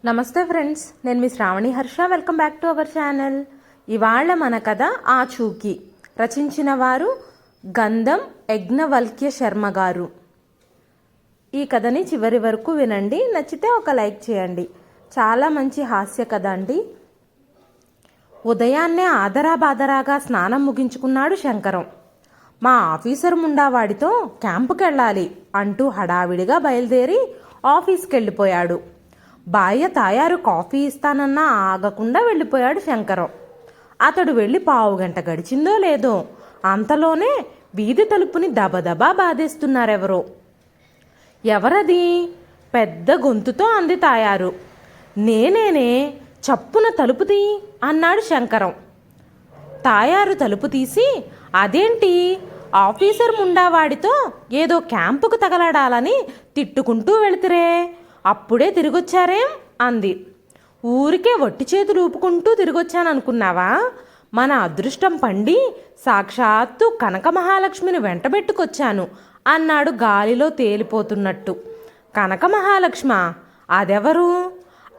నమస్తే ఫ్రెండ్స్, నేను మీ Sravani Harsha. Welcome back to our channel. ఇవాళ మన కథ ఆచూకీ. రచించిన వారు గంధం యజ్ఞవల్క్య శర్మ గారు. ఈ కథని చివరి వరకు వినండి. నచ్చితే ఒక లైక్ చేయండి. చాలా మంచి హాస్య కథ అండి. ఉదయాన్నే ఆదరాబాదరాగా స్నానం ముగించుకున్నాడు శంకరం. మా ఆఫీసర్ ముండావాడితో క్యాంపుకి వెళ్ళాలి అంటూ హడావిడిగా బయలుదేరి ఆఫీస్కి వెళ్ళిపోయాడు. భార్య తాయారు కాఫీ ఇస్తానన్నా ఆగకుండా వెళ్ళిపోయాడు శంకరం. అతడు వెళ్ళి పావుగంట గడిచిందో లేదో అంతలోనే వీధి తలుపుని దబదబా బాధేస్తున్నారెవరో. ఎవరది? పెద్ద గొంతుతో అంది తాయారు. నేనేనే, చప్పున తలుపు తీ అన్నాడు శంకరం. తాయారు తలుపు తీసి, అదేంటి, ఆఫీసర్ ముండావాడితో ఏదో క్యాంపుకు తగలడాలని తిట్టుకుంటూ వెళితిరే, అప్పుడే తిరిగొచ్చారేం అంది. ఊరికే వట్టి చేతులు ఊపుకుంటూ తిరిగొచ్చాననుకున్నావా? మన అదృష్టం పండి సాక్షాత్తు కనక మహాలక్ష్మిని వెంటబెట్టుకొచ్చాను అన్నాడు గాలిలో తేలిపోతున్నట్టు. కనక మహాలక్ష్మ? అదెవరు?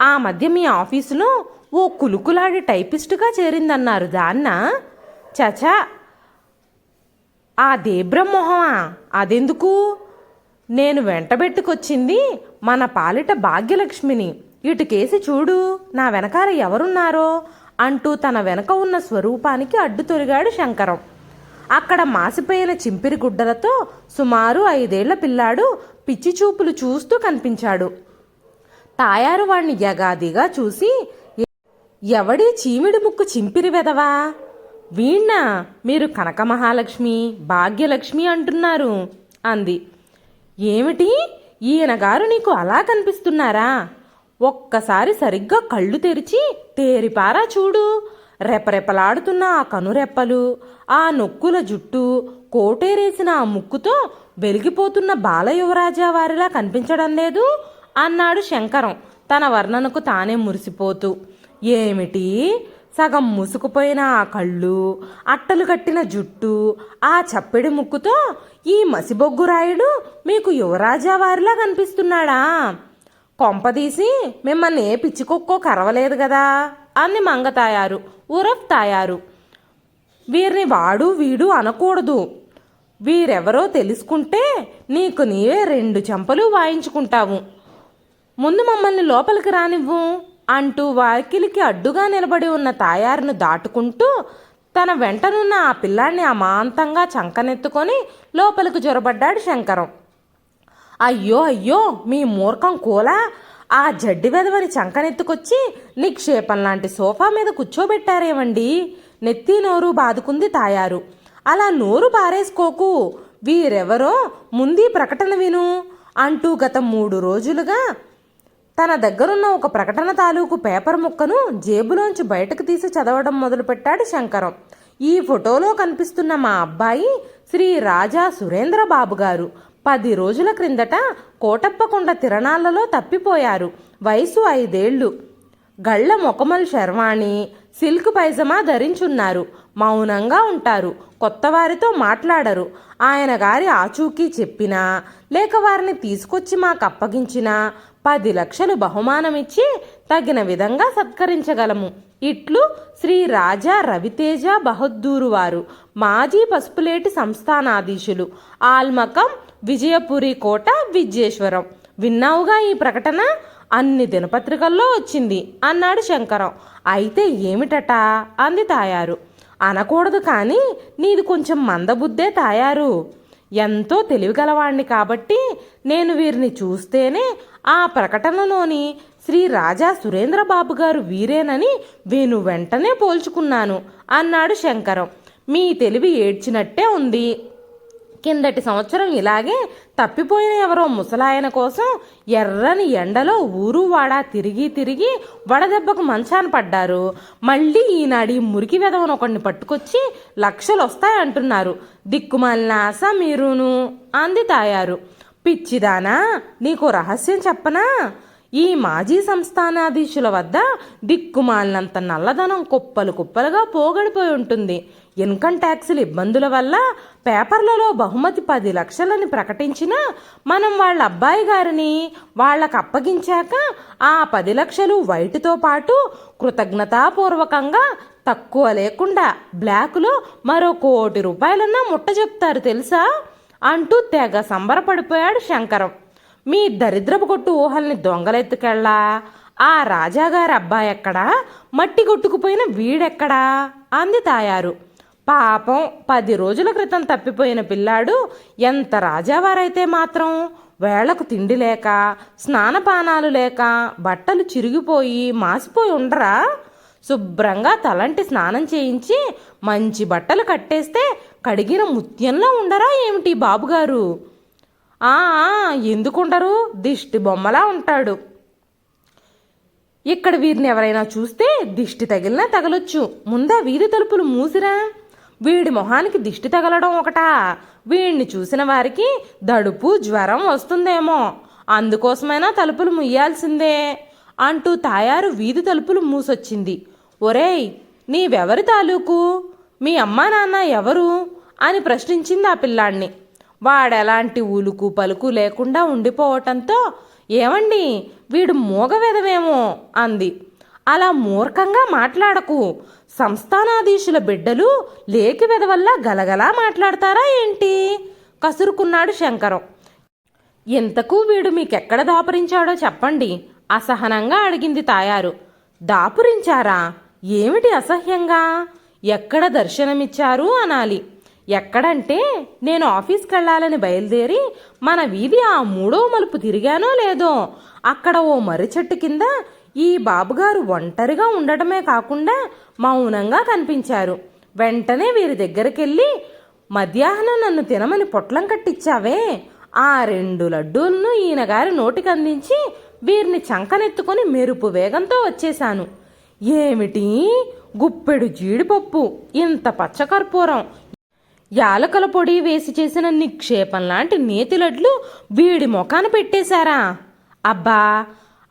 ఆ మధ్య మీ ఆఫీసులో ఓ కులుకులాడి టైపిస్టుగా చేరిందన్నారు, దాన్నా? చచా, ఆ దేబ్రహ్మొహమా? అదెందుకు? నేను వెంటబెట్టుకొచ్చింది మన పాలిట భాగ్యలక్ష్మిని. ఇటుకేసి చూడు, నా వెనకాల ఎవరున్నారో అంటూ తన వెనక ఉన్న స్వరూపానికి అడ్డు తొలిగాడు శంకరం. అక్కడ మాసిపోయిన చింపిరి గుడ్డలతో సుమారు 5 ఏళ్ల పిల్లాడు పిచ్చి చూపులు చూస్తూ కనిపించాడు. తాయారు వాణ్ణి యగాదిగా చూసి, ఎవడి చీమిడి ముక్కు చింపిరి వెదవా, వీణ్ణా మీరు కనక మహాలక్ష్మి భాగ్యలక్ష్మి అంటున్నారు అంది. ఏమిటి, ఈయన గారు నీకు అలా కనిపిస్తున్నారా? ఒక్కసారి సరిగ్గా కళ్ళు తెరిచి తేరిపారా చూడు. రెపరెపలాడుతున్న ఆ కనురెప్పలు, ఆ నొక్కుల జుట్టు, కోటేరేసిన ఆ ముక్కుతో వెలిగిపోతున్న బాలయువరాజా వారిలా కనిపించడం లేదు అన్నాడు శంకరం తన వర్ణనకు తానే మురిసిపోతూ. ఏమిటి, సగం మూసుకుపోయిన ఆ కళ్ళు, అట్టలు కట్టిన జుట్టు, ఆ చప్పెడి ముక్కుతో ఈ మసిబొగ్గురాయుడు మీకు యువరాజా వారిలా కనిపిస్తున్నాడా? కొంపదీసి మిమ్మల్ని ఏ పిచ్చికొక్కో కరవలేదు కదా అంది మంగతాయారు, ఉరఫ్ తాయారు. వీరిని వాడు వీడు అనకూడదు. వీరెవరో తెలుసుకుంటే నీకు నీవే 2 చెంపలు వాయించుకుంటావు. ముందు మమ్మల్ని లోపలికి రానివ్వు అంటూ వాకిలికి అడ్డుగా నిలబడి ఉన్న తాయారును దాటుకుంటూ తన వెంటనున్న ఆ పిల్లాన్ని అమాంతంగా చంకనెత్తుకొని లోపలికి జొరబడ్డాడు శంకరం. అయ్యో అయ్యో, మీ మూర్ఖం కూలా, ఆ జడ్డి వెదవని చంకనెత్తుకొచ్చి నిక్షేపం లాంటి సోఫా మీద కూర్చోబెట్టారేమండి? నెత్తి నోరు బాదుకుంది తాయారు. అలా నోరు పారేసుకోకు, వీరెవరో ముందీ ప్రకటన విను అంటూ గత 3 రోజులుగా తన దగ్గరున్న ఒక ప్రకటన తాలూకు పేపర్ ముక్కను జేబులోంచి బయటకు తీసి చదవడం మొదలుపెట్టాడు శంకరం. ఈ ఫోటోలో కనిపిస్తున్న మా అబ్బాయి శ్రీ రాజా సురేంద్రబాబు గారు 10 రోజుల క్రిందట కోటప్పకొండ తిరణాలలో తప్పిపోయారు. వయసు 5 ఏళ్ళు. గళ్ళ మొకమల్ శర్వాణి, సిల్క్ పైజమా ధరించున్నారు. మౌనంగా ఉంటారు. కొత్తవారితో మాట్లాడరు. ఆయన గారి ఆచూకీ చెప్పినా లేక వారిని తీసుకొచ్చి మాకు అప్పగించినా 10 లక్షలు బహుమానమిచ్చి తగిన విధంగా సత్కరించగలము. ఇట్లు శ్రీ రాజా రవితేజ బహద్దూరు వారు, మాజీ పసుపులేటి సంస్థానాధీశులు, ఆల్మకం విజయపురి కోట విజ్జేశ్వరం. విన్నావుగా ఈ ప్రకటన? అన్ని దినపత్రికల్లో వచ్చింది అన్నాడు శంకరం. అయితే ఏమిటట అంది తాయారు. అనకూడదు కానీ నీది కొంచెం మందబుద్ధే తాయారు. ఎంతో తెలివిగలవాణ్ణి కాబట్టి నేను వీరిని చూస్తేనే ఆ ప్రకటనలోని శ్రీ రాజా సురేంద్రబాబు గారు వీరేనని వేణు వెంటనే పోల్చుకున్నాను అన్నాడు శంకరం. మీ తెలివి ఏడ్చినట్టే ఉంది. కిందటి సంవత్సరం ఇలాగే తప్పిపోయిన ఎవరో ముసలాయన కోసం ఎర్రని ఎండలో ఊరు వాడా తిరిగి తిరిగి వడదెబ్బకు మంచాన పడ్డారు. మళ్ళీ ఈనాడు ఈ మురికి వెధవను ఒకడిని పట్టుకొచ్చి లక్షలు వస్తాయంటున్నారు. దిక్కుమాలిన ఆశ మీరును అంది తాయారు. పిచ్చిదానా, నీకు రహస్యం చెప్పనా? ఈ మాజీ సంస్థానాధీశుల వద్ద దిక్కుమాలినంత నల్లధనం కుప్పలు కుప్పలుగా పోగడిపోయి ఉంటుంది. ఇన్కమ్ ట్యాక్సుల ఇబ్బందుల వల్ల పేపర్లలో బహుమతి 10 లక్షలని ప్రకటించినా మనం వాళ్ళ అబ్బాయి గారిని వాళ్ళకు అప్పగించాక ఆ 10 లక్షలు వైటుతో పాటు కృతజ్ఞతాపూర్వకంగా తక్కువ లేకుండా బ్లాకులో మరో 1 కోటి రూపాయలన్నా ముట్ట చెప్తారు తెలుసా అంటూ తెగ సంబరపడిపోయాడు శంకరం. మీ దరిద్రపు కొట్టు ఊహల్ని దొంగలెత్తుకెళ్ళా, ఆ రాజాగారి అబ్బాయి ఎక్కడా, మట్టి కొట్టుకుపోయిన వీడెక్కడా అంది తాయారు. పాపం 10 రోజుల క్రితం తప్పిపోయిన పిల్లాడు ఎంత రాజావారైతే మాత్రం వేళకు తిండి లేక, స్నానపానాలు లేక, బట్టలు చిరిగిపోయి మాసిపోయి ఉండరా? శుభ్రంగా తలంటి స్నానం చేయించి మంచి బట్టలు కట్టేస్తే కడిగిన ముత్యంలా ఉండరా ఏమిటి బాబుగారు? ఎందుకుండరు, దిష్టి బొమ్మలా ఉంటాడు. ఇక్కడ వీరిని ఎవరైనా చూస్తే దిష్టి తగిలినా తగలొచ్చు. ముందా వీధి తలుపులు మూసిరా. వీడి మొహానికి దిష్టి తగలడం ఒకటా, వీడిని చూసిన వారికి దడుపు జ్వరం వస్తుందేమో, అందుకోసమైనా తలుపులు ముయ్యాల్సిందే అంటూ తాయారు వీధి తలుపులు మూసొచ్చింది. ఒరేయ్, నీవెవరి తాలూకు, మీ అమ్మా నాన్న ఎవరు అని ప్రశ్నించింది ఆ పిల్లాడిని. వాడెలాంటి ఉలుకు పలుకు లేకుండా ఉండిపోవటంతో ఏమండి వీడు మూగవెదవేమో అంది. అలా మూర్ఖంగా మాట్లాడకు, సంస్థానాధీశుల బిడ్డలు లేకి వెదవల్లా గలగలా మాట్లాడతారా ఏంటి కసురుకున్నాడు శంకరం. ఇంతకు వీడు మీకెక్కడ దాపురించాడో చెప్పండి అసహనంగా అడిగింది తాయారు. దాపురించారా? ఏమిటి అసహ్యంగా? ఎక్కడ దర్శనమిచ్చారు అనాలి. ఎక్కడంటే నేను ఆఫీస్కి వెళ్ళాలని బయలుదేరి మన వీధి ఆ 3వ మలుపు తిరిగానో లేదో అక్కడ ఓ మర్రి చెట్టు కింద ఈ బాబుగారు ఒంటరిగా ఉండటమే కాకుండా మౌనంగా కనిపించారు. వెంటనే వీరి దగ్గరికెళ్ళి, మధ్యాహ్నం నన్ను తినమని పొట్లం కట్టించావే, ఆ 2 లడ్డూలను ఈయన గారి నోటికి అందించి వీరిని చంకనెత్తుకొని మెరుపు వేగంతో వచ్చేశాను. ఏమిటి, గుప్పెడు జీడిపప్పు, ఇంత పచ్చకర్పూరం, యాలకల పొడి వేసి చేసిన నిక్షేపం లాంటి నేతి లడ్లు వీడి మొఖాన పెట్టేశారా? అబ్బా,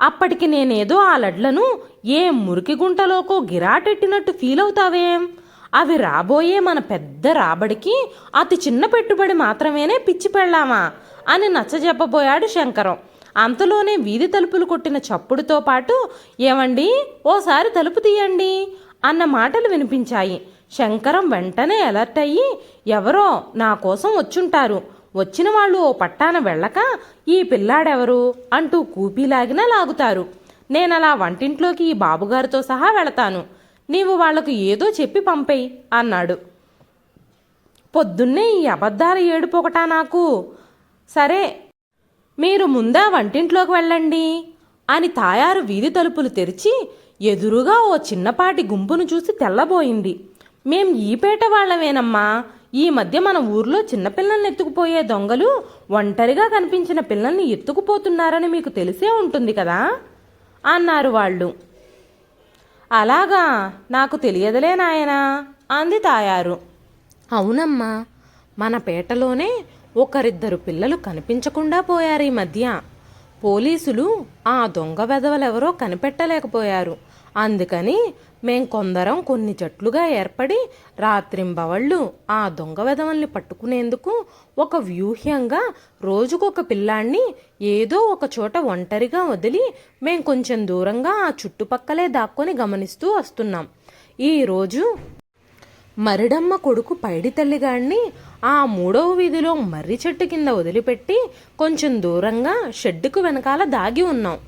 అప్పటికి నేనేదో ఆ లడ్లను ఏ మురికి గుంటలోకో గిరాటెట్టినట్టు ఫీల్ అవుతావేం? అవి రాబోయే మన పెద్ద రాబడికి అతి చిన్న పెట్టుబడి మాత్రమేనే పిచ్చి పెళ్ళామా అని నచ్చజెప్పబోయాడు శంకరం. అంతలోనే వీధి తలుపులు కొట్టిన చప్పుడుతో పాటు ఏమండి ఓసారి తలుపు తీయండి అన్న మాటలు వినిపించాయి. శంకరం వెంటనే అలర్ట్ అయ్యి, ఎవరో నా కోసం వచ్చుంటారు, వచ్చిన వాళ్ళు ఓ పట్టాన వెళ్ళక ఈ పిల్లాడెవరు అంటూ కూపీలాగినా లాగుతారు. నేనలా వంటింట్లోకి ఈ బాబుగారితో సహా వెళతాను, నీవు వాళ్లకు ఏదో చెప్పి పంపేయి అన్నాడు. పొద్దున్నే ఈ అబద్ధాల ఏడుపోకటా నాకు? సరే, మీరు ముందా వంటింట్లోకి వెళ్ళండి అని తాయారు వీధి తలుపులు తెరిచి ఎదురుగా ఓ చిన్నపాటి గుంపును చూసి తెల్లబోయింది. మేం ఈ పేట వాళ్ళమేనమ్మా, ఈ మధ్య మన ఊర్లో చిన్నపిల్లల్ని ఎత్తుకుపోయే దొంగలు ఒంటరిగా కనిపించిన పిల్లల్ని ఎత్తుకుపోతున్నారని మీకు తెలిసే ఉంటుంది కదా అన్నారు వాళ్ళు. అలాగా, నాకు తెలియదులే నాయనా అంది తాయారు. అవునమ్మా, మన పేటలోనే ఒకరిద్దరు పిల్లలు కనిపించకుండా పోయారు ఈ మధ్య. పోలీసులు ఆ దొంగ వెధవలెవరో కనిపెట్టలేకపోయారు. అందుకని మేం కొందరం కొన్ని జట్లుగా ఏర్పడి రాత్రింబవళ్ళు ఆ దొంగ వెధవల్ని పట్టుకునేందుకు ఒక వ్యూహ్యంగా రోజుకొక పిల్లాన్ని ఏదో ఒక చోట ఒంటరిగా వదిలి మేం కొంచెం దూరంగా ఆ చుట్టుపక్కలే దాక్కొని గమనిస్తూ వస్తున్నాం. ఈరోజు మరిడమ్మ కొడుకు పైడి తల్లిగాడిని ఆ 3వ వీధిలో మర్రి చెట్టు కింద వదిలిపెట్టి కొంచెం దూరంగా షెడ్డుకు వెనకాల దాగి ఉన్నాం.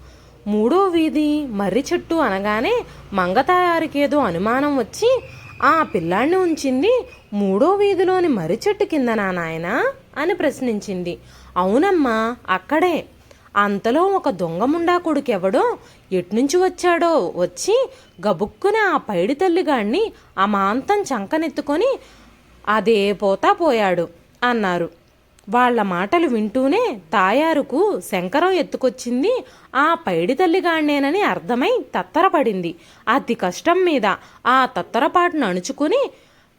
3వ వీధి మర్రి చెట్టు అనగానే మంగతాయారికేదో అనుమానం వచ్చి, ఆ పిల్లాన్ని ఉంచింది 3వ వీధిలోని మర్రి చెట్టు కిందనా నాయనా అని ప్రశ్నించింది. అవునమ్మా, అక్కడే. అంతలో ఒక దొంగముండా కొడుకెవడో ఎట్నుంచి వచ్చాడో వచ్చి గబుక్కున ఆ పైడి తల్లిగాడిని అమాంతం చంకనెత్తుకొని అదే పోతా పోయాడు అన్నారు. వాళ్ల మాటలు వింటూనే తాయారుకు శంకరం ఎత్తుకొచ్చింది ఆ పైడి తల్లిగాడినేనని అర్థమై తత్తరపడింది. అతి కష్టం మీద ఆ తత్తరపాటును అణుచుకుని,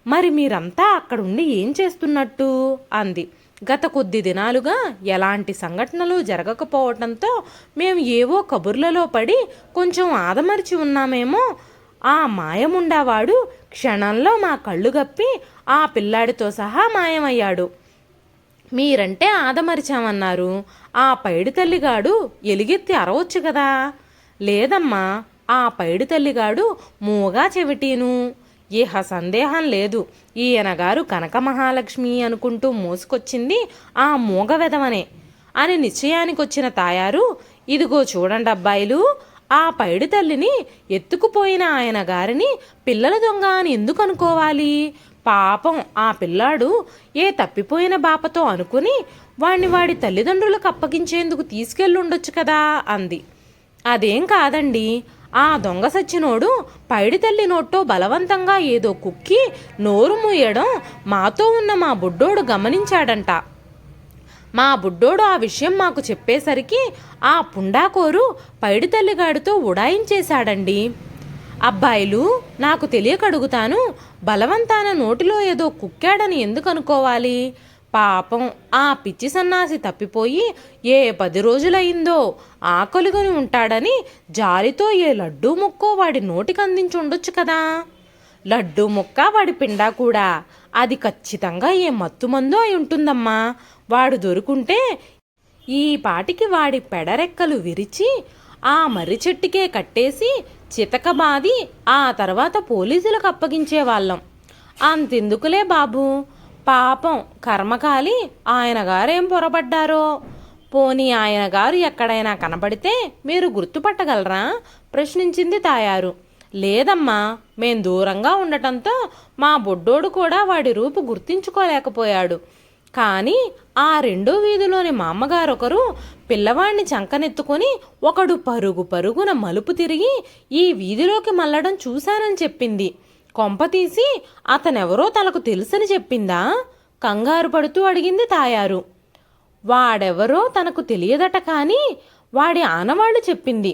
మరి మీరంతా అక్కడుండి ఏం చేస్తున్నట్టు అంది. గత కొద్ది దినాలుగా ఎలాంటి సంఘటనలు జరగకపోవటంతో మేము ఏవో కబుర్లలో పడి కొంచెం ఆదమరిచి ఉన్నామేమో. ఆ మాయముండావాడు క్షణంలో మా కళ్ళు గప్పి ఆ పిల్లాడితో సహా మాయమయ్యాడు. మీరంటే ఆదమరిచామన్నారు. ఆ పైడి తల్లిగాడు ఎలుగెత్తి అరవచ్చు కదా. లేదమ్మా, ఆ పైడి తల్లిగాడు మూగా చెవిటీను. ఇహ సందేహం లేదు, ఈయనగారు కనక మహాలక్ష్మి అనుకుంటూ మోసుకొచ్చింది ఆ మూగ వెధవనే అని నిశ్చయానికొచ్చిన తాయారు, ఇదిగో చూడండి అబ్బాయిలు, ఆ పైడి తల్లిని ఎత్తుకుపోయిన ఆయన గారిని పిల్లల దొంగ అని ఎందుకు అనుకోవాలి? పాపం ఆ పిల్లాడు ఏ తప్పిపోయిన బాపతో అనుకుని వాడి తల్లిదండ్రులకు అప్పగించేందుకు తీసుకెళ్ళుండొచ్చు కదా అంది. అదేం కాదండి, ఆ దొంగ సచ్చినోడు పైడి తల్లి నోట్టో బలవంతంగా ఏదో కుక్కి నోరు మూయడం మాతో ఉన్న మా బుడ్డోడు గమనించాడంట. మా బుడ్డోడు ఆ విషయం మాకు చెప్పేసరికి ఆ పుండాకోరు పైడి తల్లిగాడితో ఉడాయించేశాడండి. అబ్బాయిలు, నాకు తెలియకడుగుతాను, బలవంతాన నోటిలో ఏదో కుక్కాడని ఎందుకు అనుకోవాలి? పాపం ఆ పిచ్చి సన్నాసి తప్పిపోయి ఏ 10 రోజులయిందో ఆకలిగొని ఉంటాడని జాలితో ఏ లడ్డూ ముక్కో వాడి నోటికి అందించి ఉండొచ్చు కదా. లడ్డూ ముక్క వాడి పిండా కూడా, అది ఖచ్చితంగా ఏ మత్తుమందో అయి ఉంటుందమ్మా. వాడు దొరుకుంటే ఈ పాటికి వాడి పెడరెక్కలు విరిచి ఆ మర్రి చెట్టుకే కట్టేసి చితకబాది ఆ తర్వాత పోలీసులకు అప్పగించేవాళ్ళం. అంతెందుకులే బాబు, పాపం కర్మకాలి ఆయన గారేం పొరపడ్డారో. పోనీ ఆయన గారు ఎక్కడైనా కనబడితే మీరు గుర్తుపట్టగలరా? ప్రశ్నించింది తాయారు. లేదమ్మా, మేం దూరంగా ఉండటంతో మా బొడ్డోడు కూడా వాడి రూపు గుర్తించుకోలేకపోయాడు. కానీ ఆ రెండో వీధిలోని మా అమ్మగారొకరు పిల్లవాణ్ణి చంకనెత్తుకొని ఒకడు పరుగు పరుగున మలుపు తిరిగి ఈ వీధిలోకి మళ్ళడం చూశానని చెప్పింది. కొంపతీసి అతనెవరో తనకు తెలుసని చెప్పిందా? కంగారు పడుతూ అడిగింది తాయారు. వాడెవరో తనకు తెలియదట, కానీ వాడి ఆనవాళ్లు చెప్పింది.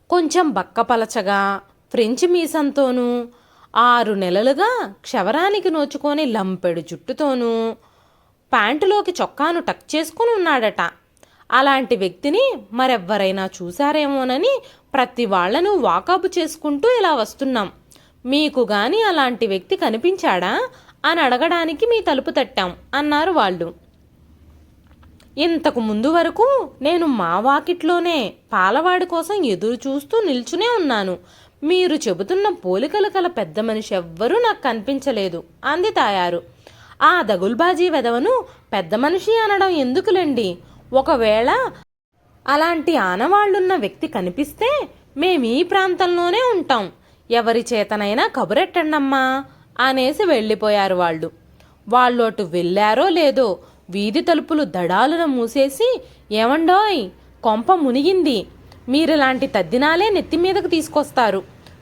కొంచెం బక్కపలచగా, ఫ్రెంచ్ మీసంతోనూ, 6 నెలలుగా క్షవరానికి నోచుకొని లంపెడు జుట్టుతోనూ, ప్యాంటులోకి చొక్కాను టక్ చేసుకుని ఉన్నాడట. అలాంటి వ్యక్తిని మరెవ్వరైనా చూశారేమోనని ప్రతి వాళ్లను వాకాబు చేసుకుంటూ ఇలా వస్తున్నాం. మీకు గాని అలాంటి వ్యక్తి కనిపించాడా అని అడగడానికి మీ తలుపు తట్టాం అన్నారు వాళ్ళు. ఇంతకు ముందు వరకు నేను మా వాకిట్లోనే పాలవాడి కోసం ఎదురు చూస్తూ నిల్చునే ఉన్నాను. మీరు చెబుతున్న పోలికలు కల పెద్ద మనిషి ఎవ్వరూ నాకు కనిపించలేదు అంది తాయారు. ఆ దగుల్బాజీ వెధవను పెద్ద మనిషి అనడం ఎందుకులేండి. ఒకవేళ అలాంటి ఆనవాళ్లున్న వ్యక్తి కనిపిస్తే మేమీ ప్రాంతంలోనే ఉంటాం, ఎవరి చేతనైనా కబురెట్టండమ్మా అనేసి వెళ్ళిపోయారు వాళ్ళు. వాళ్ళు అటు వెళ్ళారో లేదో వీధి తలుపులు దడాలున మూసేసి, ఏమండోయ్, కొంప మునిగింది, మీరిలాంటి తద్దినాలే నెత్తిమీదకు తీసుకొస్తారు.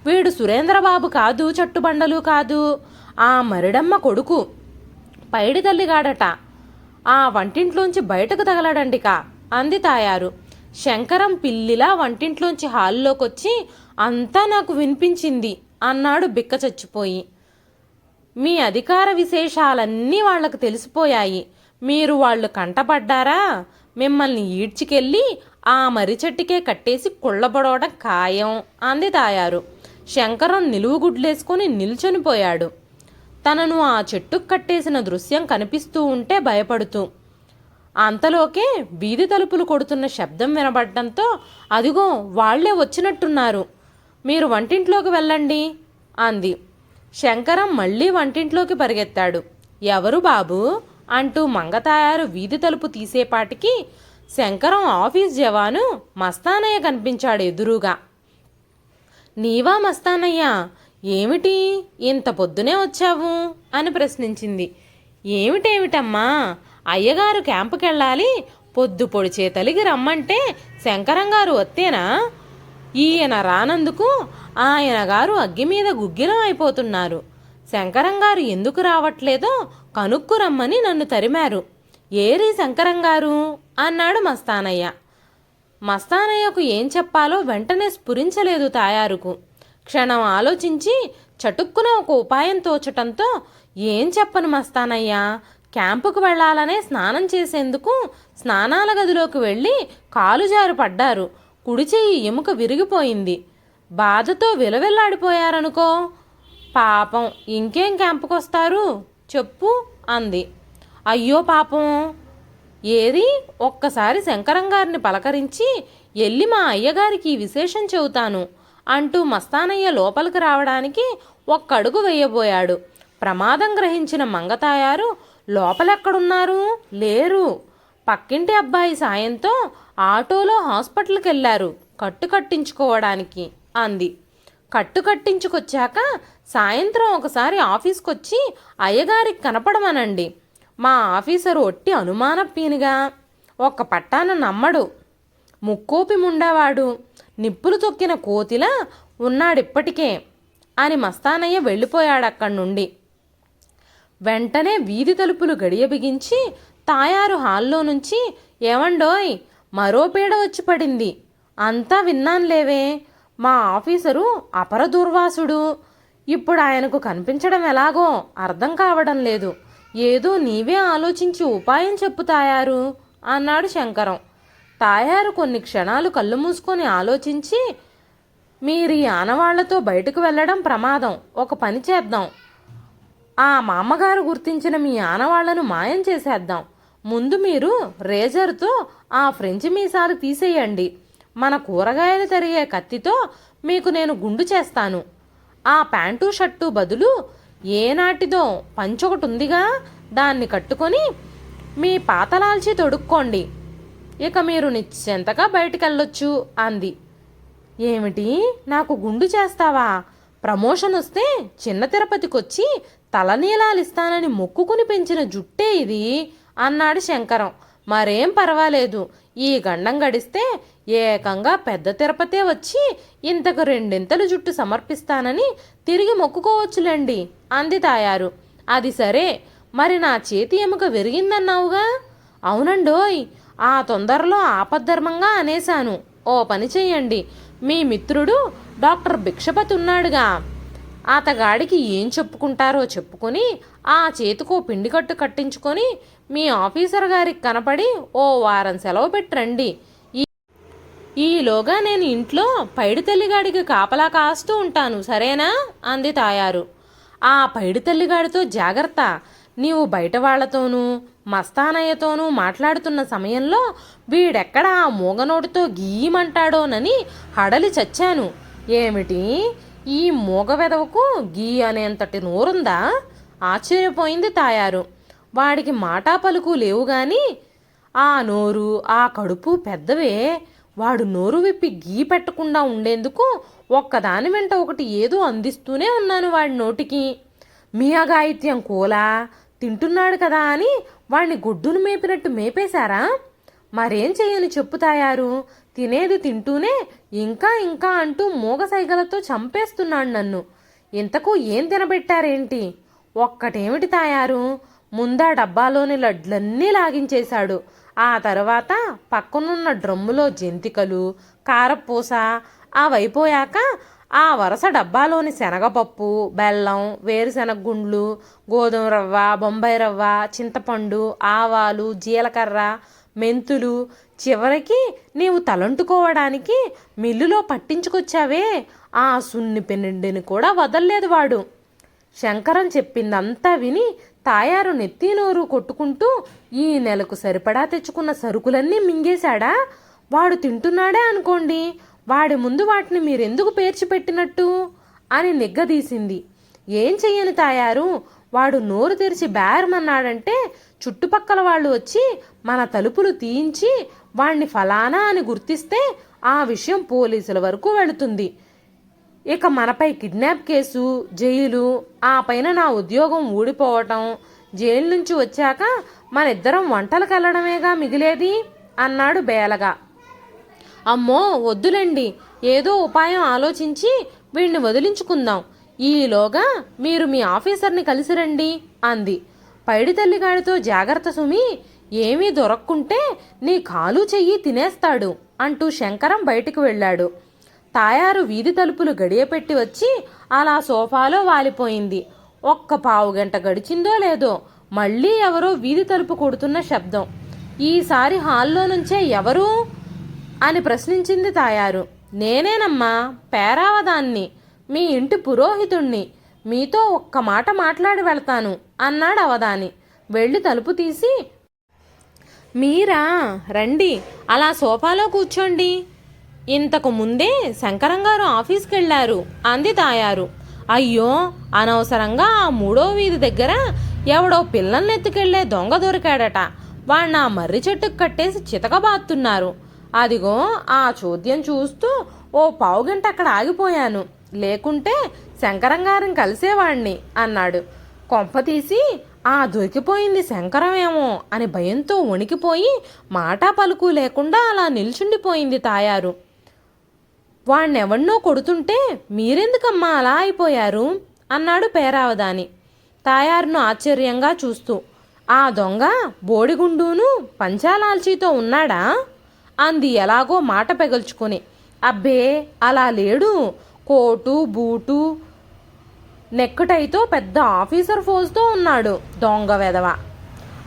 వీడు సురేంద్రబాబు కాదు, చట్టుబండలు కాదు, ఆ మరిడమ్మ కొడుకు పైడి తల్లిగాడట. ఆ వంటింట్లోంచి బయటకు తగలడండికా అంది తాయారు. శంకరం పిల్లిలా వంటింట్లోంచి హాల్లోకొచ్చి, అంతా నాకు వినిపించింది అన్నాడు బిక్క చచ్చిపోయి. మీ అధికార విశేషాలన్నీ వాళ్లకు తెలిసిపోయాయి. మీరు వాళ్ళు కంటపడ్డారా? మిమ్మల్ని ఈడ్చికెళ్ళి ఆ మర్రి చెట్టుకే కట్టేసి కుళ్ళబడవడం ఖాయం అంది తాయారు. శంకరం నిలువుగుడ్లేసుకొని నిల్చొనిపోయాడు, తనను ఆ చెట్టుకు కట్టేసిన దృశ్యం కనిపిస్తూ ఉంటే భయపడుతూ. అంతలోకే వీధి తలుపులు కొడుతున్న శబ్దం వినబడ్డంతో, అదిగో వాళ్లే వచ్చినట్టున్నారు, మీరు వంటింట్లోకి వెళ్ళండి అంది. శంకరం మళ్ళీ వంటింట్లోకి పరిగెత్తాడు. ఎవరు బాబు అంటూ మంగతాయారు వీధి తలుపు తీసేపాటికి శంకరం ఆఫీస్ జవాను మస్తానయ్య కనిపించాడు ఎదురుగా. నీవా మస్తానయ్యా, ఏమిటి ఇంత పొద్దునే వచ్చావు అని ప్రశ్నించింది. ఏమిటేమిటమ్మా, అయ్యగారు క్యాంపుకెళ్ళాలి, పొద్దు పొడిచే తలిగి రమ్మంటే శంకరంగారు వత్తేనా? ఈయన రానందుకు ఆయన గారు అగ్గి మీద గుగ్గిలం అయిపోతున్నారు. శంకరంగారు ఎందుకు రావట్లేదో కనుక్కు రమ్మని నన్ను తరిమారు. ఏరి శంకరంగారు అన్నాడు మస్తానయ్య. మస్తానయ్యకు ఏం చెప్పాలో వెంటనే స్ఫురించలేదు తాయారుకు. క్షణం ఆలోచించి చటుక్కున ఒక ఉపాయం తోచటంతో, ఏం చెప్పను మస్తానయ్యా, క్యాంపుకు వెళ్లాలనే స్నానం చేసేందుకు స్నానాల గదిలోకి వెళ్ళి కాలు జారి పడ్డారు. కుడి చెయ్యి ఎముక విరిగిపోయింది. బాధతో విలవిల్లాడిపోయారనుకో. పాపం, ఇంకేం క్యాంపుకొస్తారు చెప్పు అంది. అయ్యో పాపం, ఏది ఒక్కసారి శంకరం గారిని పలకరించి ఎల్లి మా అయ్యగారికి ఈ విశేషం చెబుతాను అంటూ మస్తానయ్య లోపలికి రావడానికి ఒక్కడుగు వేయబోయాడు. ప్రమాదం గ్రహించిన మంగతాయారు, లోపలెక్కడున్నారు? లేరు. పక్కింటి అబ్బాయి సాయంతో ఆటోలో హాస్పిటల్కి వెళ్ళారు కట్టు కట్టించుకోవడానికి అంది. కట్టు కట్టించుకొచ్చాక సాయంత్రం ఒకసారి ఆఫీస్కొచ్చి అయ్యగారికి కనపడమనండి. మా ఆఫీసరు ఒట్టి అనుమానపీనిగా, ఒక్క పట్టాన నమ్మడు. ముక్కోపి ముండేవాడు, నిప్పులు తొక్కిన కోతిలా ఉన్నాడిప్పటికే అని మస్తానయ్య వెళ్ళిపోయాడక్కడి నుండి. వెంటనే వీధి తలుపులు గడియ బిగించి తాయారు హాల్లో నుంచి, ఏమండోయ్, మరో పీడ వచ్చి పడింది. అంతా విన్నానులేవే. మా ఆఫీసరు అపర దుర్వాసుడు. ఇప్పుడు ఆయనకు కనిపించడం ఎలాగో అర్థం కావడం లేదు. ఏదో నీవే ఆలోచించి ఉపాయం చెప్పు తాయారు అన్నాడు శంకరం. తాయారు కొన్ని క్షణాలు కళ్ళు మూసుకొని ఆలోచించి, మీరు ఈ ఆనవాళ్లతో బయటకు వెళ్ళడం ప్రమాదం. ఒక పని చేద్దాం. ఆ మామగారు గుర్తించిన మీ ఆనవాళ్లను మాయం చేసేద్దాం. ముందు మీరు రేజర్తో ఆ ఫ్రెంచ్ మీసాలు తీసేయండి. మన కూరగాయలు తరిగే కత్తితో మీకు నేను గుండు చేస్తాను. ఆ ప్యాంటు షర్టు బదులు ఏనాటిదో పంచొకటి ఉందిగా, దాన్ని కట్టుకొని మీ పాతలాల్చి తొడుక్కోండి. ఇక మీరు నిశ్చింతగా బయటికెళ్ళొచ్చు అంది. ఏమిటి, నాకు గుండు చేస్తావా? ప్రమోషన్ వస్తే చిన్న తిరుపతికొచ్చి తలనీలాలిస్తానని మొక్కుకుని పెంచిన జుట్టే ఇది అన్నాడు శంకరం. మరేం పర్వాలేదు, ఈ గండం గడిస్తే ఏకంగా పెద్ద తిరుపతే వచ్చి ఇంతకు రెండింతలు జుట్టు సమర్పిస్తానని తిరిగి మొక్కుకోవచ్చులేండి అంది తాయారు. అది సరే, మరి నా చేతి ఎముక విరిగిందన్నావుగా? అవునండోయ్, ఆ తొందరలో ఆపద్ధర్మంగా అనేశాను. ఓ పని చెయ్యండి, మీ మిత్రుడు డాక్టర్ భిక్షపతి ఉన్నాడుగా, అతగాడికి ఏం చెప్పుకుంటారో చెప్పుకొని ఆ చేతికో పిండికట్టు కట్టించుకొని మీ ఆఫీసర్ గారికి కనపడి ఓ వారం సెలవు పెట్టరండి. ఈలోగా నేను ఇంట్లో పైడితల్లిగాడికి కాపలా కాస్తూ ఉంటాను, సరేనా అంది తాయారు. ఆ పైడితల్లిగాడితో జాగ్రత్త. నీవు బయట వాళ్లతోనూ మస్తానయ్యతోనూ మాట్లాడుతున్న సమయంలో వీడెక్కడ ఆ మూగనోటితో గీయమంటాడోనని హడలి చచ్చాను. ఏమిటి, ఈ మూగ వెదవకు గీ అనేంతటి నోరుందా? ఆశ్చర్యపోయింది తాయారు. వాడికి మాటా పలుకు లేవు గాని ఆ నోరు, ఆ కడుపు పెద్దవే. వాడు నోరు విప్పి గీ పెట్టకుండా ఉండేందుకు ఒక్కదాని వెంట ఒకటి ఏదో అందిస్తూనే ఉన్నాను వాడి నోటికి. మీ అఘాయిత్యం కోలా తింటున్నాడు కదా అని వాడిని గొడ్డును మేపినట్టు మేపేశారా? మరేం చెయ్యని చెప్పు తాయారు. తినేది తింటూనే ఇంకా ఇంకా అంటూ మూగ సైగలతో చంపేస్తున్నాడు నన్ను. ఇంతకు ఏం తినబెట్టారేంటి? ఒక్కటేమిటి తాయారు, ముందా డబ్బాలోని లడ్లన్నీ లాగించేశాడు. ఆ తర్వాత పక్కనున్న డ్రమ్ములో జంతికలు, కారపూస అవైపోయాక ఆ వరుస డబ్బాలోని శనగపప్పు, బెల్లం, వేరుశెనగ గుండ్లు, గోధుమ రవ్వ, బొంబాయి రవ్వ, చింతపండు, ఆవాలు, జీలకర్ర, మెంతులు, చివరికి నీవు తలంటుకోవడానికి మిల్లులో పట్టించుకొచ్చావే ఆ సున్ని పెనిండిని కూడా వదల్లేదు వాడు. శంకరం చెప్పిందంతా విని తాయారు నెత్తి నోరు కొట్టుకుంటూ, ఈ నెలకు సరిపడా తెచ్చుకున్న సరుకులన్నీ మింగేశాడా? వాడు తింటున్నాడే అనుకోండి, వాడి ముందు వాటిని మీరెందుకు పేర్చిపెట్టినట్టు అని నిగ్గదీసింది. ఏం చెయ్యని తాయారు, వాడు నోరు తెరిచి బేరమన్నాడంటే చుట్టుపక్కల వాళ్ళు వచ్చి మన తలుపులు తీయించి వాణ్ణి ఫలానా అని గుర్తిస్తే ఆ విషయం పోలీసుల వరకు వెళుతుంది. ఇక మనపై కిడ్నాప్ కేసు, జైలు, ఆ పైన నా ఉద్యోగం ఊడిపోవటం, జైలు నుంచి వచ్చాక మనిద్దరం వంటలకు వెళ్ళడమేగా మిగిలేది అన్నాడు బేలగా. అమ్మో వద్దులేండి, ఏదో ఉపాయం ఆలోచించి వీణ్ణి వదిలించుకుందాం. ఈలోగా మీరు మీ ఆఫీసర్ని కలిసిరండి అంది. పైడితల్లిగాడితో జాగ్రత్త సుమి, ఏమీ దొరక్కుంటే నీ కాలు చెయ్యి తినేస్తాడు అంటూ శంకరం బయటికి వెళ్ళాడు. తాయారు వీధి తలుపులు గడియపెట్టి వచ్చి అలా సోఫాలో వాలిపోయింది. ఒక్క పావుగంట గడిచిందో లేదో మళ్ళీ ఎవరో వీధి తలుపు కొడుతున్న శబ్దం. ఈసారి హాల్లో నుంచే ఎవరు అని ప్రశ్నించింది తాయారు. నేనేనమ్మా, పేరావదాన్ని, మీ ఇంటి పురోహితుణ్ణి. మీతో ఒక్క మాట మాట్లాడి వెళ్తాను అన్నాడు అవధాని. వెళ్ళి తలుపు తీసి, మీరా, రండి, అలా సోఫాలో కూర్చోండి. ఇంతకు ముందే శంకరంగారు ఆఫీస్కి వెళ్ళారు అంది తాయారు. అయ్యో, అనవసరంగా ఆ 3వ వీధి దగ్గర ఎవడో పిల్లల్ని ఎత్తుకెళ్లే దొంగ దొరికాడట. వాణ్ణి ఆ మర్రి చెట్టుకు కట్టేసి చితకబాతున్నారు. అదిగో ఆ చోద్యం చూస్తూ ఓ పావుగంట అక్కడ ఆగిపోయాను, లేకుంటే శంకరంగారిని కలిసేవాణ్ణి అన్నాడు. కొంపతీసి ఆ దొరికిపోయింది శంకరమేమో అని భయంతో వణికిపోయి మాటా పలుకు లేకుండా అలా నిల్చుండిపోయింది తాయారు. వాణ్ణెవన్నో కొడుతుంటే మీరెందుకమ్మా అలా అయిపోయారు అన్నాడు పేరావదాని తాయారును ఆశ్చర్యంగా చూస్తూ. ఆ దొంగ బోడిగుండూను పంచాలాల్చీతో ఉన్నాడా అంది ఎలాగో మాట పెగల్చుకొని. అబ్బే, అలా లేడు. కోటు, బూటు, నెక్కుటైతో పెద్ద ఆఫీసర్ ఫోజుతో ఉన్నాడు దొంగ వెధవ.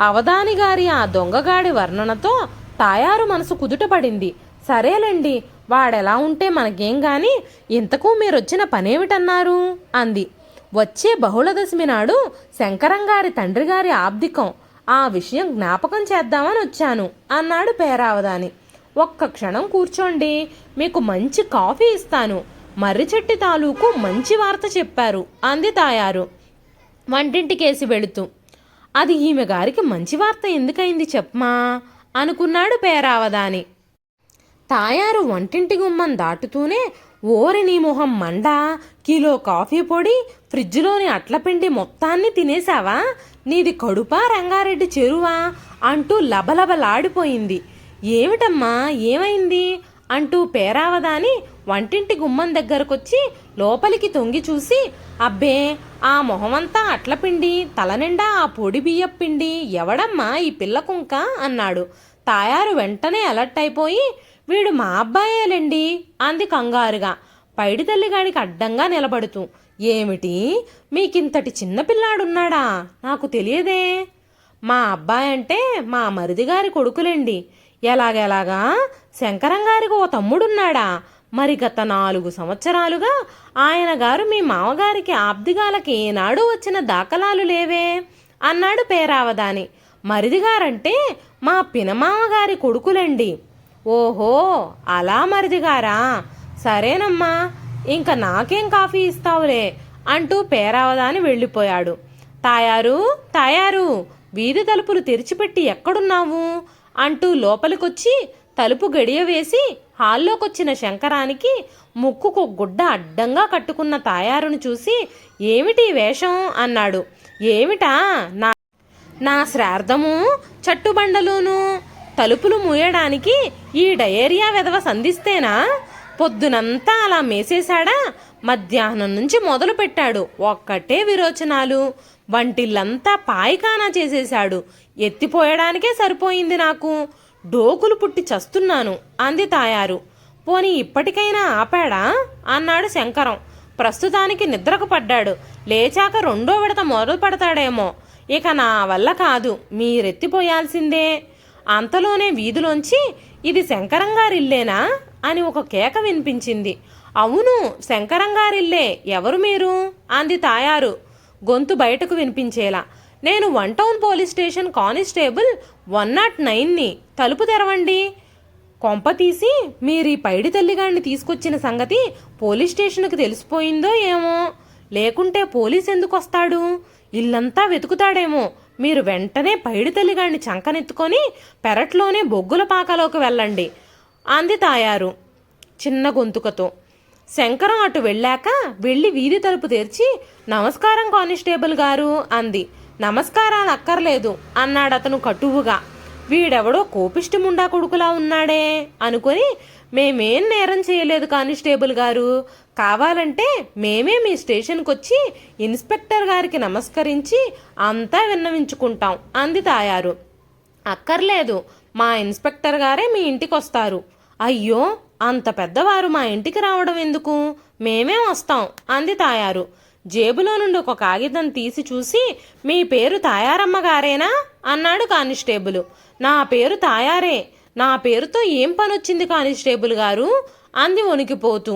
అవధాని గారి ఆ దొంగగాడి వర్ణనతో తాయారు మనసు కుదుటపడింది. సరేలేండి, వాడెలా ఉంటే మనకేం గాని, ఇంతకు మీరొచ్చిన పనేమిటన్నారు అంది. వచ్చే బహుళదశమి నాడు శంకరంగారి తండ్రి గారి ఆబ్దికం, ఆ విషయం జ్ఞాపకం చేద్దామని వచ్చాను అన్నాడు పేరావదాని. ఒక్క క్షణం కూర్చోండి, మీకు మంచి కాఫీ ఇస్తాను. మర్రి చెట్టు తాలూకు మంచి వార్త చెప్పారు అంది తాయారు వంటింటికేసి వెళుతూ. అది ఈమె గారికి మంచి వార్త ఎందుకైంది చెప్పమా అనుకున్నాడు పేరావదాని. తాయారు వంటింటి గుమ్మం దాటుతూనే, ఓరి నీ మొహం మండా, కిలో కాఫీ పొడి, ఫ్రిడ్జ్లోని అట్లపిండి మొత్తాన్ని తినేశావా? నీది కడుపా రంగారెడ్డి చెరువా అంటూ లబలబలాడిపోయింది. ఏమిటమ్మా, ఏమైంది అంటూ పేరావదాని వంటింటి గుమ్మం దగ్గరకొచ్చి లోపలికి తొంగి చూసి, అబ్బే, ఆ మొహమంతా అట్లపిండి, తలనిండా ఆ పొడి బియ్యపిండి, ఎవడమ్మా ఈ పిల్ల కుంక అన్నాడు. తాయారు వెంటనే అలర్ట్ అయిపోయి, వీడు మా అబ్బాయేలండి అంది కంగారుగా పైడి తల్లిగాడికి అడ్డంగా నిలబడుతూ. ఏమిటి, మీకింతటి చిన్నపిల్లాడున్నాడా? నాకు తెలియదే. మా అబ్బాయి అంటే మా మరిదిగారి కొడుకులేండి. ఎలాగెలాగా? శంకరంగారికి ఓ తమ్ముడున్నాడా? మరి గత 4 సంవత్సరాలుగా ఆయన గారు మీ మామగారికి ఆబ్దిగాలకి ఏనాడు వచ్చిన దాఖలాలు లేవే అన్నాడు పేరావదాని. మరిదిగారంటే మా పినమామగారి కొడుకులండి. ఓహో, అలా మరిదిగారా? సరేనమ్మా, ఇంక నాకేం కాఫీ ఇస్తావులే అంటూ పేరావదాని వెళ్ళిపోయాడు. తాయారు, తాయారు, వీధి తలుపులు తెరిచిపెట్టి ఎక్కడున్నావు అంటూ లోపలికొచ్చి తలుపు గడియ వేసి హాల్లోకొచ్చిన శంకరానికి ముక్కుకు గుడ్డ అడ్డంగా కట్టుకున్న తాయారును చూసి, ఏమిటి వేషం అన్నాడు. ఏమిటా, నా శ్రార్థము చట్టుబండలును తలుపులు మూయడానికి ఈ డయేరియా వెధవ సంధిస్తేనా? పొద్దునంతా అలా మేసేశాడా? మధ్యాహ్నం నుంచి మొదలు పెట్టాడు ఒక్కటే విరోచనాలు. వంటిల్లంతా పాయికానా చేసేశాడు. ఎత్తిపోయడానికే సరిపోయింది నాకు. డోకులు పుట్టి చస్తున్నాను అంది తాయారు. పోనీ ఇప్పటికైనా ఆపాడా అన్నాడు శంకరం. ప్రస్తుతానికి నిద్రకు పడ్డాడు. లేచాక 2వ విడత మొదలు పెడతాడేమో. ఇక నా వల్ల కాదు, మీరెత్తిపోయాల్సిందే. అంతలోనే వీధిలోంచి, ఇది శంకరంగారిల్లేనా అని ఒక కేక వినిపించింది. అవును, శంకరంగారిల్లే. ఎవరు మీరు అంది తాయారు గొంతు బయటకు వినిపించేలా. నేను 1 టౌన్ పోలీస్ స్టేషన్ కానిస్టేబుల్ 109ని. తలుపు తెరవండి. కొంపతీసి మీరీ పైడి తల్లిగాడిని తీసుకొచ్చిన సంగతి పోలీస్ స్టేషన్కి తెలిసిపోయిందో ఏమో. లేకుంటే పోలీస్ ఎందుకు వస్తాడు? ఇల్లంతా వెతుకుతాడేమో. మీరు వెంటనే పైడి తల్లిగాడిని చంకనెత్తుకొని పెరట్లోనే బొగ్గుల పాకలోకి వెళ్ళండి అంది తాయారు చిన్న గొంతుకతో. శంకరం అటు వెళ్ళాక వెళ్ళి వీధి తలుపు తెరిచి, నమస్కారం కానిస్టేబుల్ గారు అంది. నమస్కారాలు అక్కర్లేదు అన్నాడతను కటువుగా. వీడెవడో కోపిష్టి ముండా కొడుకులా ఉన్నాడే అనుకుని, మేమేం నేరం చేయలేదు కానిస్టేబుల్ గారు. కావాలంటే మేమే మీ స్టేషన్కి వచ్చి ఇన్స్పెక్టర్ గారికి నమస్కరించి అంతా విన్నవించుకుంటాం అంది తాయారు. అక్కర్లేదు, మా ఇన్స్పెక్టర్ గారే మీ ఇంటికి వస్తారు. అయ్యో, అంత పెద్దవారు మా ఇంటికి రావడం ఎందుకు? మేమే వస్తాం అంది తాయారు. జేబులో నుండి ఒక కాగితం తీసి చూసి, మీ పేరు తాయారమ్మ గారేనా అన్నాడు కానిస్టేబుల్. నా పేరు తాయారే. నా పేరుతో ఏం పనొచ్చింది కానిస్టేబుల్ గారు అంది వణికిపోతూ.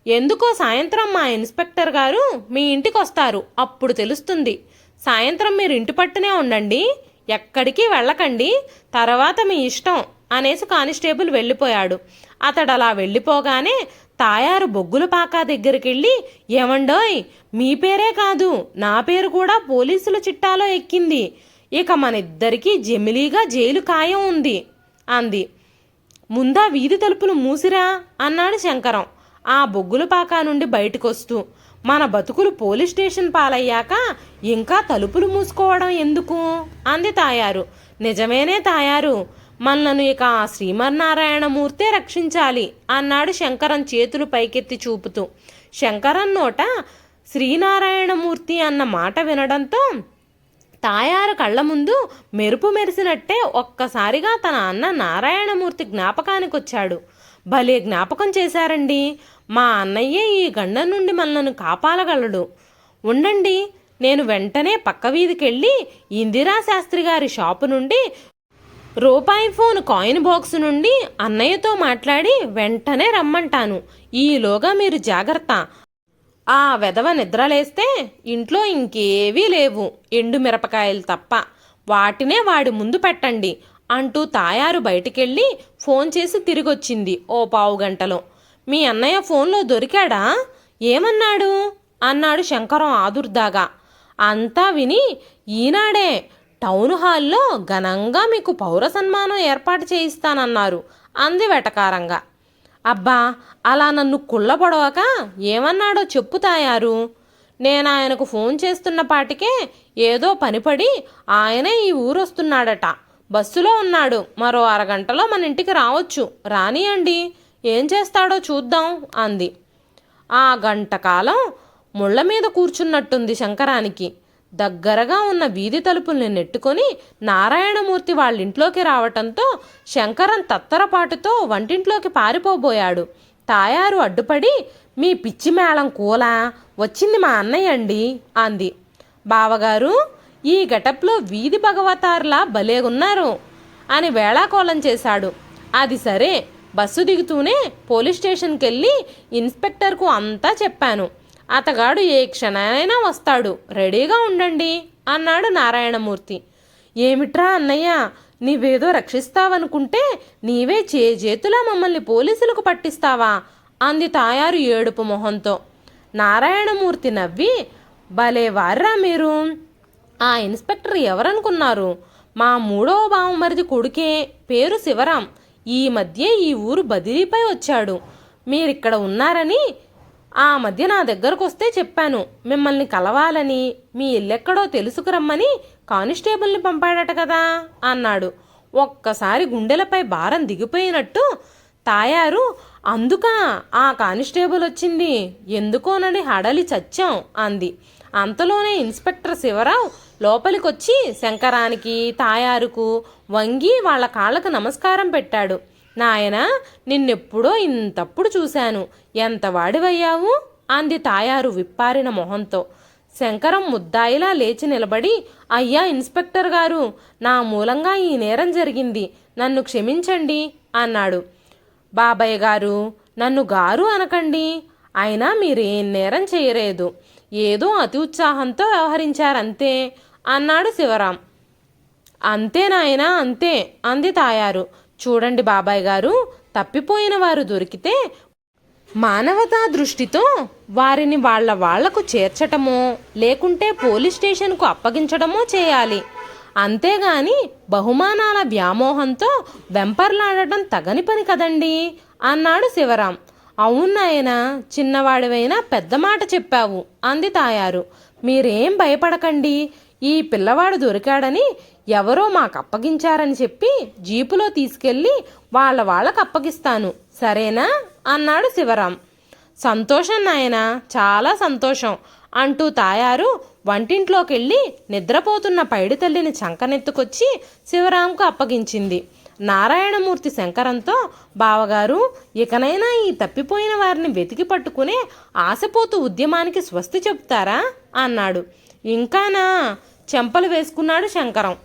ఎందుకో సాయంత్రం మా ఇన్స్పెక్టర్ గారు మీ ఇంటికి వస్తారు, అప్పుడు తెలుస్తుంది. సాయంత్రం మీరు ఇంటి పట్టునే ఉండండి, ఎక్కడికి వెళ్ళకండి, తర్వాత మీ ఇష్టం అనేసి కానిస్టేబుల్ వెళ్ళిపోయాడు. అతడలా వెళ్ళిపోగానే తాయారు బొగ్గుల పాకా దగ్గరికి వెళ్ళి, ఏమండోయ్, మీ పేరే కాదు నా పేరు కూడా పోలీసుల చిట్టాలో ఎక్కింది, ఇక మనిద్దరికీ జమిలీగా జైలు ఖాయం ఉంది అంది. ముందా వీధి తలుపులు మూసిరా అన్నాడు శంకరం ఆ బొగ్గుల పాకా నుండి బయటకొస్తూ. మన బతుకులు పోలీస్ స్టేషన్ పాలయ్యాక ఇంకా తలుపులు మూసుకోవడం ఎందుకు అంది తాయారు. నిజమేనే తాయారు, మనలను ఇక ఆ శ్రీమన్నారాయణమూర్తే రక్షించాలి అన్నాడు శంకరం చేతులు పైకెత్తి చూపుతూ. శంకరం నోట శ్రీనారాయణమూర్తి అన్న మాట వినడంతో తాయారు కళ్ళ ముందు మెరుపు మెరిసినట్టే ఒక్కసారిగా తన అన్న నారాయణమూర్తి జ్ఞాపకానికొచ్చాడు. భలే జ్ఞాపకం చేశారండి, మా అన్నయ్యే ఈ గండం నుండి మనలను కాపాడగలడు. ఉండండి, నేను వెంటనే పక్క వీధికెళ్ళి ఇందిరాశాస్త్రి గారి షాపు నుండి రూపాయి ఫోన్ కాయిన్ బాక్స్ నుండి అన్నయ్యతో మాట్లాడి వెంటనే రమ్మంటాను. ఈలోగా మీరు జాగ్రత్త. ఆ వెధవ నిద్రలేస్తే ఇంట్లో ఇంకేవీ లేవు, ఎండు మిరపకాయలు తప్ప, వాటినే వాడి ముందు పెట్టండి అంటూ తాయారు బయటికెళ్ళి ఫోన్ చేసి తిరిగొచ్చింది ఓ పావుగంటలో. మీ అన్నయ్య ఫోన్లో దొరికాడా? ఏమన్నాడు అన్నాడు శంకరం ఆదుర్దాగా. అంతా విని, ఈనాడే టౌన్ హాల్లో ఘనంగా మీకు పౌర సన్మానం ఏర్పాటు చేయిస్తానన్నారు అంది వెటకారంగా. అబ్బా, అలా నన్ను కుళ్ళపడవక ఏమన్నాడో చెప్పు తాయారు. నేను ఆయనకు ఫోన్ చేస్తున్న పాటికే ఏదో పనిపడి ఆయనే ఈ ఊరొస్తున్నాడట, బస్సులో ఉన్నాడు, మరో అరగంటలో మన ఇంటికి రావచ్చు, రానియండి, ఏం చేస్తాడో చూద్దాం అంది. ఆ గంట కాలం ముళ్ళ మీద కూర్చున్నట్టుంది శంకరానికి. దగ్గరగా ఉన్న వీధి తలుపుల్ని నెట్టుకొని నారాయణమూర్తి వాళ్ళింట్లోకి రావటంతో శంకరం తత్తరపాటుతో వంటింట్లోకి పారిపోబోయాడు. తాయారు అడ్డుపడి, మీ పిచ్చి మేళం కూలా, వచ్చింది మా అన్నయ్య అండి అంది. బావగారు, ఈ గెటప్లో వీధి భగవతార్లా భలేగున్నారు అని వేళాకోళం చేశాడు. అది సరే, బస్సు దిగుతూనే పోలీస్ స్టేషన్కి వెళ్ళి ఇన్స్పెక్టర్కు అంతా చెప్పాను. అతగాడు ఏ క్షణమైనా వస్తాడు, రెడీగా ఉండండి అన్నాడు నారాయణమూర్తి. ఏమిట్రా అన్నయ్య, నీవేదో రక్షిస్తావనుకుంటే నీవే చేతులా మమ్మల్ని పోలీసులకు పట్టిస్తావా అంది తాయారు ఏడుపు మొహంతో. నారాయణమూర్తి నవ్వి, భలే వార్రా మీరు, ఆ ఇన్స్పెక్టర్ ఎవరనుకున్నారు? మా మూడవ బావమరిది కొడుకే, పేరు శివరాం. ఈ మధ్య ఈ ఊరు బదిలీపై వచ్చాడు. మీరిక్కడ ఉన్నారని ఆ మధ్య నా దగ్గరకు వస్తే చెప్పాను, మిమ్మల్ని కలవాలని, మీ ఇల్లెక్కడో తెలుసుకురమ్మని కానిస్టేబుల్ని పంపాడట కదా అన్నాడు. ఒక్కసారి గుండెలపై భారం దిగిపోయినట్టు తాయారు, అందుకా ఆ కానిస్టేబుల్ వచ్చింది, ఎందుకోనని హడలి చచ్చాం అంది. అంతలోనే ఇన్స్పెక్టర్ శివరావు లోపలికొచ్చి శంకరానికి తాయారుకు వంగి వాళ్ళ కాళ్ళకు నమస్కారం పెట్టాడు. నాయనా, నిన్నెప్పుడో ఇంతప్పుడు చూశాను, ఎంత వాడివయ్యావు అంది తాయారు విప్పారిన మొహంతో. శంకరం ముద్దాయిలా లేచి నిలబడి, అయ్యా ఇన్స్పెక్టర్ గారు, నా మూలంగా ఈ నేరం జరిగింది, నన్ను క్షమించండి అన్నాడు. బాబాయ్ గారు, నన్ను గారు అనకండి, అయినా మీరేం నేరం చేయలేదు, ఏదో అతి ఉత్సాహంతో వ్యవహరించారంతే అన్నాడు శివరాం. అంతే నాయనా, అంతే అంది తాయారు. చూడండి బాబాయ్ గారు, తప్పిపోయిన వారు దొరికితే మానవతా దృష్టితో వారిని వాళ్లకు చేర్చటమో లేకుంటే పోలీస్ స్టేషన్కు అప్పగించడమో చేయాలి, అంతేగాని బహుమానాల వ్యామోహంతో వెంపర్లాడటం తగని పని కదండి అన్నాడు శివరాం. అవునాయనా, చిన్నవాడివైనా పెద్ద మాట చెప్పావు అంది తాయారు. మీరేం భయపడకండి, ఈ పిల్లవాడు దొరికాడని ఎవరో మాకు అప్పగించారని చెప్పి జీపులో తీసుకెళ్ళి వాళ్ళకు అప్పగిస్తాను, సరేనా అన్నాడు శివరాం. సంతోషం నాయనా, చాలా సంతోషం అంటూ తాయారు వంటింట్లోకెళ్ళి నిద్రపోతున్న పైడి తల్లిని చంకనెత్తుకొచ్చి శివరాంకు అప్పగించింది. నారాయణమూర్తి శంకరంతో, బావగారు, ఇకనైనా ఈ తప్పిపోయిన వారిని వెతికి పట్టుకునే ఆశపోతు ఉద్యమానికి స్వస్తి చెప్తారా అన్నాడు. ఇంకానా? చెంపలు వేసుకున్నాడు శంకరం.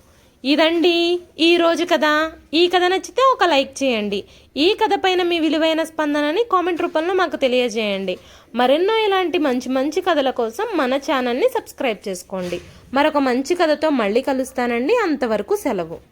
ఇదండి ఈరోజు కథ. ఈ కథ నచ్చితే ఒక లైక్ చేయండి. ఈ కథ పైన మీ విలువైన స్పందనని కామెంట్ రూపంలో మాకు తెలియజేయండి. మరెన్నో ఇలాంటి మంచి మంచి కథల కోసం మన ఛానల్ని సబ్స్క్రైబ్ చేసుకోండి. మరొక మంచి కథతో మళ్ళీ కలుస్తానండి. అంతవరకు సెలవు.